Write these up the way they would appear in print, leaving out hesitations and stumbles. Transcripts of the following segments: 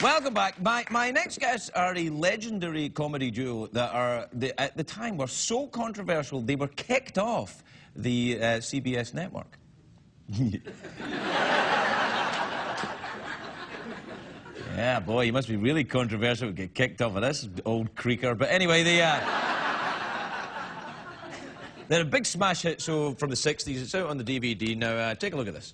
Welcome back. My next guests are a legendary comedy duo that at the time were so controversial they were kicked off the CBS network. Yeah, boy, you must be really controversial to get kicked off of this old creaker. But anyway, they're a big smash hit show from the 60s. It's out on the DVD. Now, take a look at this.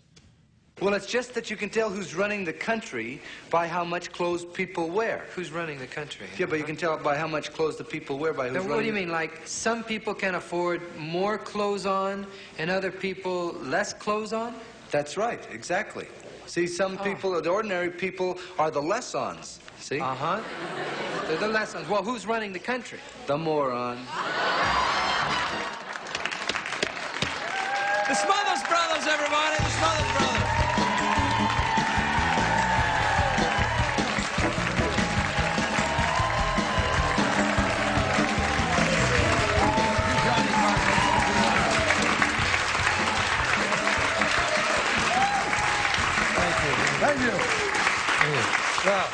Well, it's just that you can tell who's running the country by how much clothes people wear. Who's running the country? Yeah, but you can tell by how much clothes the people wear by who's running. What do you mean? Like, some people can afford more clothes on and other people less clothes on? That's right, exactly. See, some people, the ordinary people, are the less-ons. See? Uh-huh. They're the less-ons. Well, who's running the country? The moron. The Smothers Brothers, everybody! The Smothers Brothers! Thank you. Well,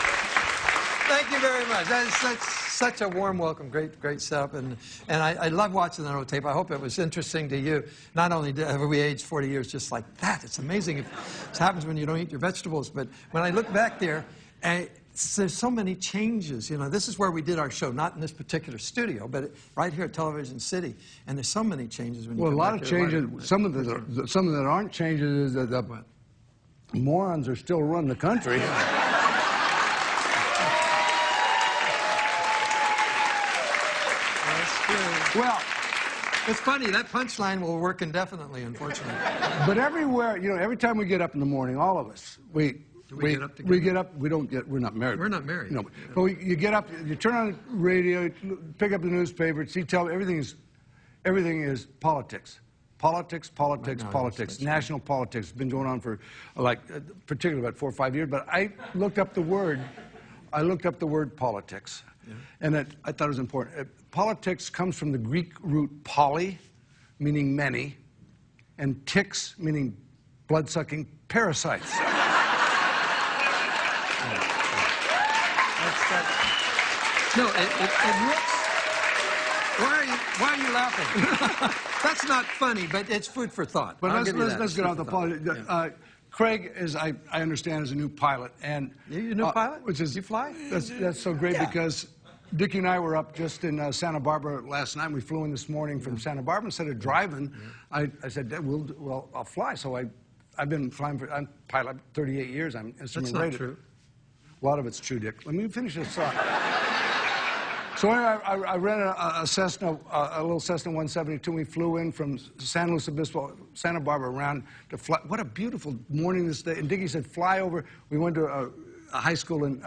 thank you very much. That's such a warm welcome. Great setup. And I love watching the old tape. I hope it was interesting to you. Not only have we aged 40 years just like that, it's amazing if this happens when you don't eat your vegetables. But when I look back there, there's so many changes. You know, this is where we did our show, not in this particular studio, but right here at Television City. And there's so many changes. When you well, a come lot back of here. changes. Some of that aren't changes is that the morons are still running the country. That's true. Well, it's funny, that punchline will work indefinitely, unfortunately. But everywhere, you know, every time we get up in the morning, all of us, we get up, we're not married. We're not married. No, but you get up, you turn on the radio, pick up the newspaper, see, everything is politics. Politics. National politics. It's been going on for, particularly about 4 or 5 years. But I looked up the word politics. Yeah. And I thought it was important. Politics comes from the Greek root poly, meaning many, and ticks, meaning blood-sucking parasites. No, it looks... Why are you laughing? That's not funny, but it's food for thought. But let's get off the politics. Yeah. Craig is, I understand, is a new pilot, and you a new pilot? Which is you fly? That's so great because Dickie and I were up just in Santa Barbara last night. We flew in this morning from Santa Barbara. Instead of driving, I said, well, I'll fly. So I've been flying I'm pilot 38 years. I'm instrument rated. That's not true. A lot of it's true, Dick. Let me finish this thought. So I rented a Cessna, a little Cessna 172. We flew in from San Luis Obispo, Santa Barbara, around to fly. What a beautiful morning this day. And Dickie said, fly over. We went to a high school in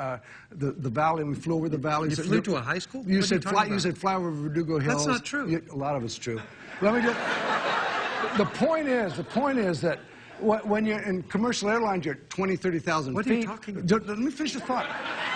the valley, and we flew over the valley. You flew to a high school? You said fly over Verdugo Hills. That's not true. A lot of it's true. Let me just... The point is that when you're in commercial airlines, you're at 20, 30,000 feet. What are you talking about? Let me finish the thought.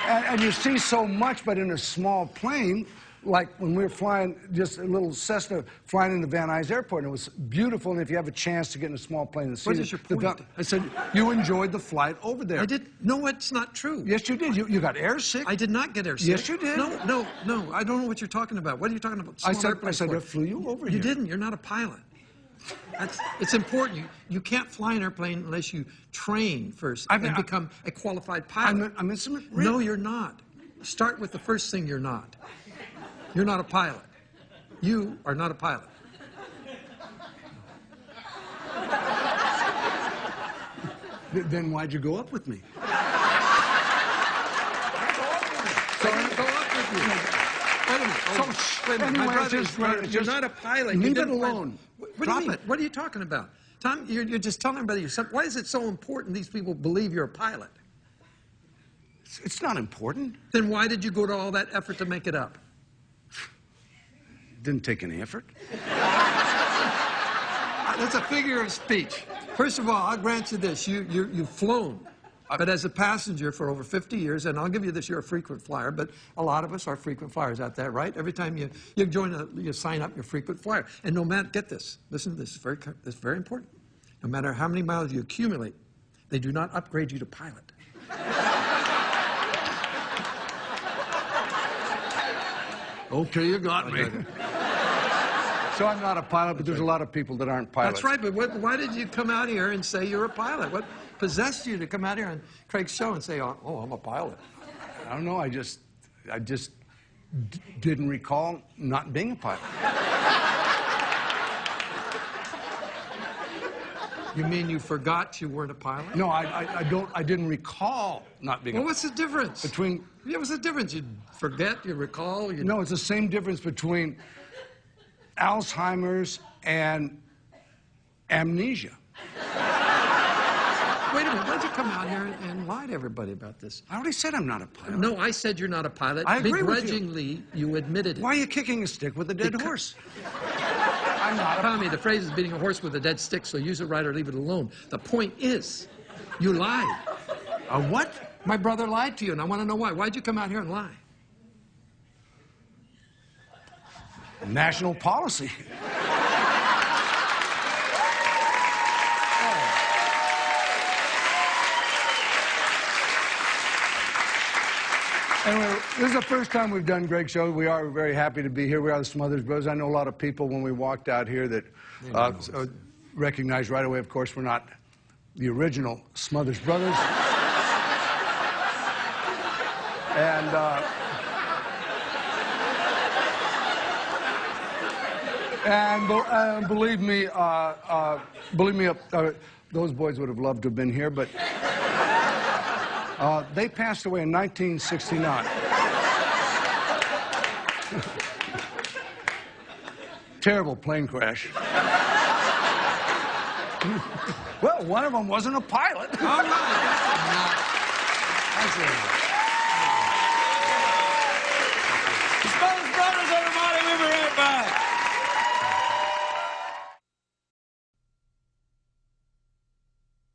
And you see so much, but in a small plane, like when we were flying, just a little Cessna flying into Van Nuys Airport, and it was beautiful, and if you have a chance to get in a small plane and see What is your point? I said, you enjoyed the flight over there. I did. No, it's not true. Yes, you did. You got airsick. I did not get airsick. Yes, you did. No. I don't know what you're talking about. What are you talking about? I said I flew you over here. You didn't. You're not a pilot. It's important. You can't fly an airplane unless you train first and become a qualified pilot. I'm instrument rated. No, you're not. Start with the first thing you're not. You're not a pilot. You are not a pilot. Then why'd you go up with me? I didn't go up with you. Wait a minute. My brother, you're not a pilot. Leave it alone. What do you mean? What are you talking about? Tom, you're just telling everybody yourself. Why is it so important these people believe you're a pilot? It's not important. Then why did you go to all that effort to make it up? Didn't take any effort. That's a figure of speech. First of all, I'll grant you this. You've flown, but as a passenger for over 50 years, and I'll give you this, you're a frequent flyer, but a lot of us are frequent flyers out there, right? Every time you sign up, you're a frequent flyer. And no matter, get this, listen to this, this is very important. No matter how many miles you accumulate, they do not upgrade you to pilot. Okay, you got me. So I'm not a pilot, but there's a lot of people that aren't pilots. That's right, but why did you come out here and say you're a pilot? What possessed you to come out here on Craig's show and say, oh, I'm a pilot? I don't know. I just didn't recall not being a pilot. You mean you forgot you weren't a pilot? No, I didn't recall not being a pilot. Well, what's the difference? Yeah, what's the difference? You forget, you recall? No, it's the same difference between Alzheimer's and amnesia. Wait a minute, why'd you come out here and lie to everybody about this? I already said I'm not a pilot. No, I said you're not a pilot. I agree with you. Begrudgingly, you admitted it. Why are you kicking a stick with a dead horse? I'm not a Tommy, the phrase is beating a horse with a dead stick, so use it right or leave it alone. The point is, you lied. A what? My brother lied to you, and I want to know why. Why'd you come out here and lie? National policy. Anyway, this is the first time we've done Greg's show. We are very happy to be here. We are the Smothers Brothers. I know a lot of people when we walked out here that recognized right away, of course, we're not the original Smothers Brothers. And believe me, those boys would have loved to have been here, but they passed away in 1969. Terrible plane crash. Well, one of them wasn't a pilot. All right. That's it.